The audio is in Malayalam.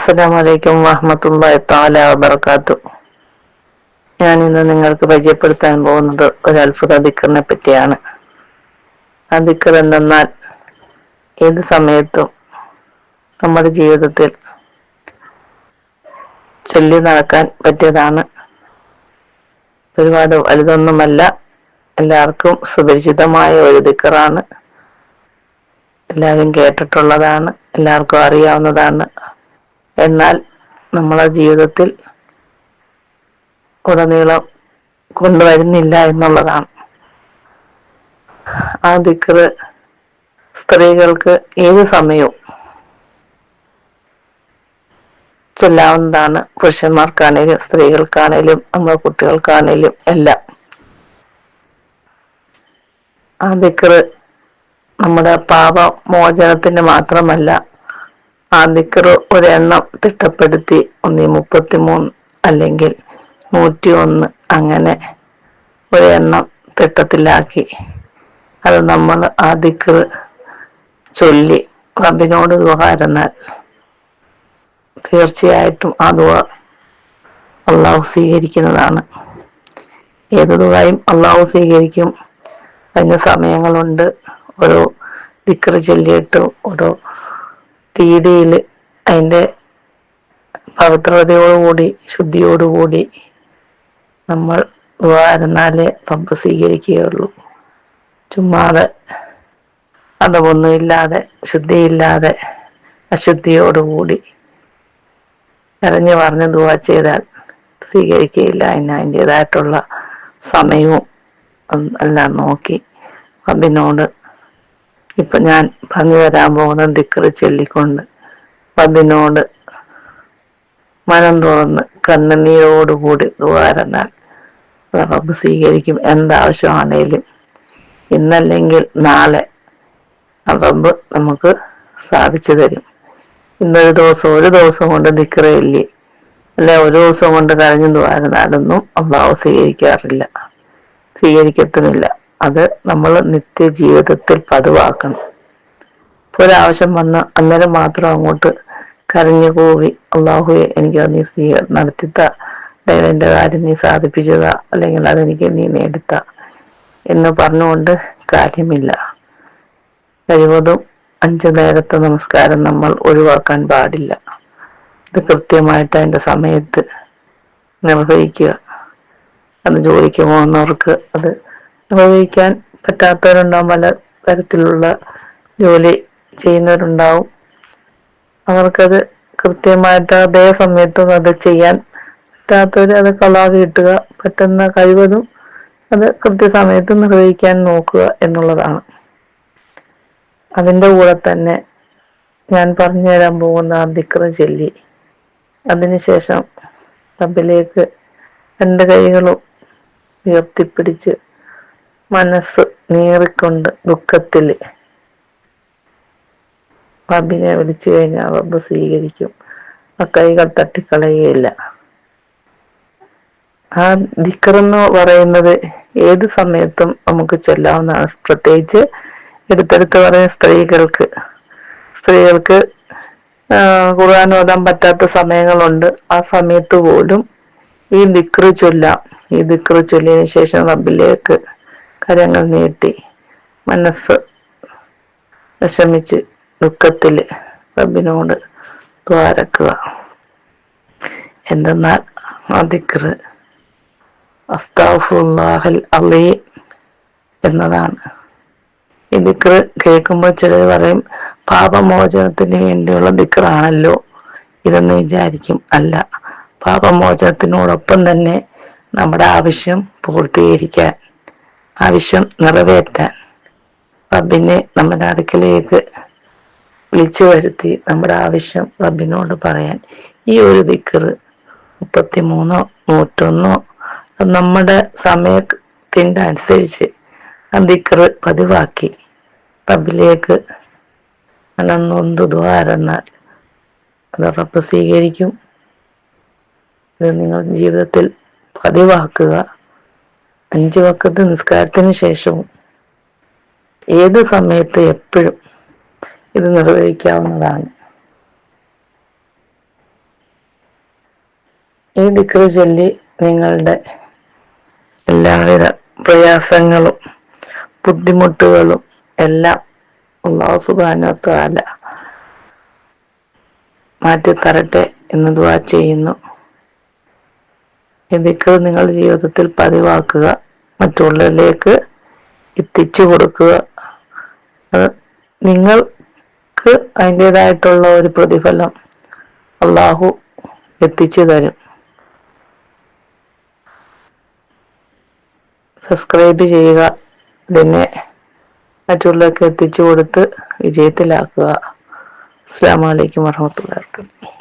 അസ്സലാമു അലൈക്കും വറഹ്മത്തുള്ളാഹി തആല വബറകാതുഹു. ഞാൻ ഇന്ന് നിങ്ങൾക്ക് പരിചയപ്പെടുത്താൻ പോകുന്നത് ഒരു അത്ഭുത ദിക്റിനെ പറ്റിയാണ്. ആ ദിക്ർ എന്തെന്നാൽ ഏത് സമയത്തും നമ്മുടെ ജീവിതത്തിൽ ചൊല്ലി നടക്കാൻ പറ്റിയതാണ്. ഒരുപാട് വലുതൊന്നുമല്ല, എല്ലാവർക്കും സുപരിചിതമായ ഒരു ദിക്റാണ്. എല്ലാവരും കേട്ടിട്ടുള്ളതാണ്, എല്ലാവർക്കും അറിയാവുന്നതാണ്. എന്നാൽ നമ്മളെ ജീവിതത്തിൽ ഉടനീളം കൊണ്ടുവരുന്നില്ല എന്നുള്ളതാണ്. ആ ദിക്ർ സ്ത്രീകൾക്ക് ഏത് സമയവും ചൊല്ലാവുന്നതാണ്. പുരുഷന്മാർക്കാണേലും സ്ത്രീകൾക്കാണേലും നമ്മുടെ കുട്ടികൾക്കാണേലും എല്ലാം. ആ ദിക്ർ നമ്മുടെ പാപമോചനത്തിന് മാത്രമല്ല, ആ ദിക്ർ ഒരെണ്ണം തിട്ടപ്പെടുത്തി 133 അല്ലെങ്കിൽ 101 അങ്ങനെ ഒരെണ്ണം തിട്ടത്തിലാക്കി അത് നമ്മൾ ആ ദിക്ർ ചൊല്ലി റബ്ബിനോട് ദുആ ഇരുന്നാൽ തീർച്ചയായിട്ടും ആ ദുആ അള്ളാഹു സ്വീകരിക്കുന്നതാണ്. ഏത് ദുആയും അള്ളാഹു സ്വീകരിക്കും. അതിന് സമയങ്ങളുണ്ട്. ഓരോ ദിക്ർ ചൊല്ലിയിട്ട് ഓരോ രീതിയിൽ അതിൻ്റെ പവിത്രതയോടുകൂടി ശുദ്ധിയോടുകൂടി നമ്മൾ ദുആ ഇരുന്നാലേ റബ്ബ് സ്വീകരിക്കുകയുള്ളൂ. ചുമ്മാതെ അതൊന്നുമില്ലാതെ ശുദ്ധിയില്ലാതെ അശുദ്ധിയോടുകൂടി ഇറങ്ങി പറഞ്ഞ് ദുആ ചെയ്താൽ സ്വീകരിക്കുകയില്ല. അതിൻ്റെതായിട്ടുള്ള സമയവും എല്ലാം നോക്കി റബ്ബിനോട് ഇപ്പം ഞാൻ പറഞ്ഞു തരാൻ പോകുന്ന ദിക്ർ ചൊല്ലിക്കൊണ്ട് റബ്ബിനോട് മനം തുറന്ന് കണ്ണുനീരോടുകൂടി ദുആ ഇരുന്നാൽ റബ്ബ് സ്വീകരിക്കും. എന്താവശ്യമാണേലും ഇന്നല്ലെങ്കിൽ നാളെ റബ്ബ് നമുക്ക് സാധിച്ചു തരും. ഒരു ദിവസം കൊണ്ട് ദിക്ർ ചൊല്ലി അല്ലെ ഒരു ദിവസം കൊണ്ട് കരഞ്ഞു ദുആ ഇരുന്നാലൊന്നും അള്ളാഹു സ്വീകരിക്കത്തുമില്ല. അത് നമ്മൾ നിത്യജീവിതത്തിൽ പതിവാക്കണം. ഇപ്പോൾ ഒരാവശ്യം വന്ന് അന്നേരം മാത്രം അങ്ങോട്ട് കരഞ്ഞു കൂവി അള്ളാഹുവെ എനിക്ക് നീ നടത്തിത്ത, അല്ലെങ്കിൽ എൻ്റെ കാര്യം നീ സാധിപ്പിച്ചത, അല്ലെങ്കിൽ അതെനിക്ക് നീ നേടുത്ത എന്ന് പറഞ്ഞുകൊണ്ട് കാര്യമില്ല. കഴിവതും 5 നേരത്തെ നമസ്കാരം നമ്മൾ ഒഴിവാക്കാൻ പാടില്ല. ഇത് കൃത്യമായിട്ട് അതിൻ്റെ സമയത്ത് നിർവഹിക്കുക. അത് ജോലിക്ക് പോകുന്നവർക്ക് അത് നിർവഹിക്കാൻ പറ്റാത്തവരുണ്ടാവും, പല തരത്തിലുള്ള ജോലി ചെയ്യുന്നവരുണ്ടാവും. അവർക്കത് കൃത്യമായിട്ട് അതേ സമയത്തും അത് ചെയ്യാൻ പറ്റാത്തവർ അത് കളാതെ കിട്ടുക. പറ്റുന്ന കഴിവതും അത് കൃത്യസമയത്ത് നിർവഹിക്കാൻ നോക്കുക എന്നുള്ളതാണ്. അതിൻ്റെ കൂടെ തന്നെ ഞാൻ പറഞ്ഞു തരാൻ പോകുന്ന ആ ദിക്ർ ചൊല്ലി അതിനുശേഷം റബ്ബിലേക്ക് 2 കൈകളും ഉയർത്തിപ്പിടിച്ച് മനസ്സ് നീറിക്കൊണ്ട് ദുഃഖത്തിൽ റബ്ബിനെ വിളിച്ചു കഴിഞ്ഞാൽ റബ്ബ് സ്വീകരിക്കും. ആ കൈകൾ തട്ടിക്കളയുകയില്ല. ആ ദിക്ർ എന്ന് പറയുന്നത് ഏത് സമയത്തും നമുക്ക് ചൊല്ലാവുന്നതാണ്. പ്രത്യേകിച്ച് എടുത്തെടുത്ത് പറയുന്ന സ്ത്രീകൾക്ക് ഖുർആൻ ഓതാൻ പറ്റാത്ത സമയങ്ങളുണ്ട്. ആ സമയത്ത് പോലും ഈ ദിക്ർ ചൊല്ലാം. ഈ ദിക്ർ ചൊല്ലിയതിനു ശേഷം റബ്ബിലേക്ക് കരങ്ങൾ നീട്ടി മനസ്സ് വിഷമിച്ച് ദുഃഖത്തിൽ റബ്ബിനോട് ദ്വാരക്കുക. എന്തെന്നാൽ ആ ദിക്ർ അസ്തഗ്ഫിറുല്ലാഹൽ അലീം എന്നതാണ്. ഈ ദിക്ർ കേൾക്കുമ്പോൾ ചിലർ പറയും പാപമോചനത്തിന് വേണ്ടിയുള്ള ദിക്റാണല്ലോ ഇതെന്ന് വിചാരിക്കും. അല്ല, പാപമോചനത്തിനോടൊപ്പം തന്നെ നമ്മുടെ ആവശ്യം പൂർത്തീകരിക്കാൻ, ആവശ്യം നിറവേറ്റാൻ റബ്ബിനെ നമ്മുടെ അടുക്കലേക്ക് വിളിച്ചു വരുത്തി നമ്മുടെ ആവശ്യം റബ്ബിനോട് പറയാൻ ഈ ഒരു ദിക്ർ 33 101 നമ്മുടെ സമയത്തിൻ്റെ അനുസരിച്ച് ആ ദിക്ർ പതിവാക്കി റബ്ബിലേക്ക് നൊന്ത് ദുആ ഇരുന്നാൽ അത് റബ്ബ് സ്വീകരിക്കും. ഇത് നിങ്ങൾ ജീവിതത്തിൽ പതിവാക്കുക. 5 വഖത്ത് നിസ്കാരത്തിന് ശേഷവും ഏത് സമയത്ത് എപ്പോഴും ഇത് നിർവഹിക്കാവുന്നതാണ്. ഈ ദിക്ർ ചൊല്ലി നിങ്ങളുടെ എല്ലാവിധ പ്രയാസങ്ങളും ബുദ്ധിമുട്ടുകളും എല്ലാം അല്ലാഹു സുബ്ഹാനഹു വ തആല മാറ്റിത്തരട്ടെ എന്ന് ദുആ ചെയ്യുന്നു. ഈ ദിക്ർ നിങ്ങളുടെ ജീവിതത്തിൽ പതിവാക്കുക, മറ്റുള്ളവരിലേക്ക് എത്തിച്ചു കൊടുക്കുക. നിങ്ങൾക്ക് അതിൻ്റെതായിട്ടുള്ള ഒരു പ്രതിഫലം അള്ളാഹു എത്തിച്ചു തരും. സബ്സ്ക്രൈബ് ചെയ്യുക, ഇതിനെ മറ്റുള്ളവർക്ക് എത്തിച്ചു കൊടുത്ത് വിജയത്തിലാക്കുക. അസ്സലാമു അലൈക്കും വറഹ്മത്തുള്ളാഹി വബറകാതുഹു.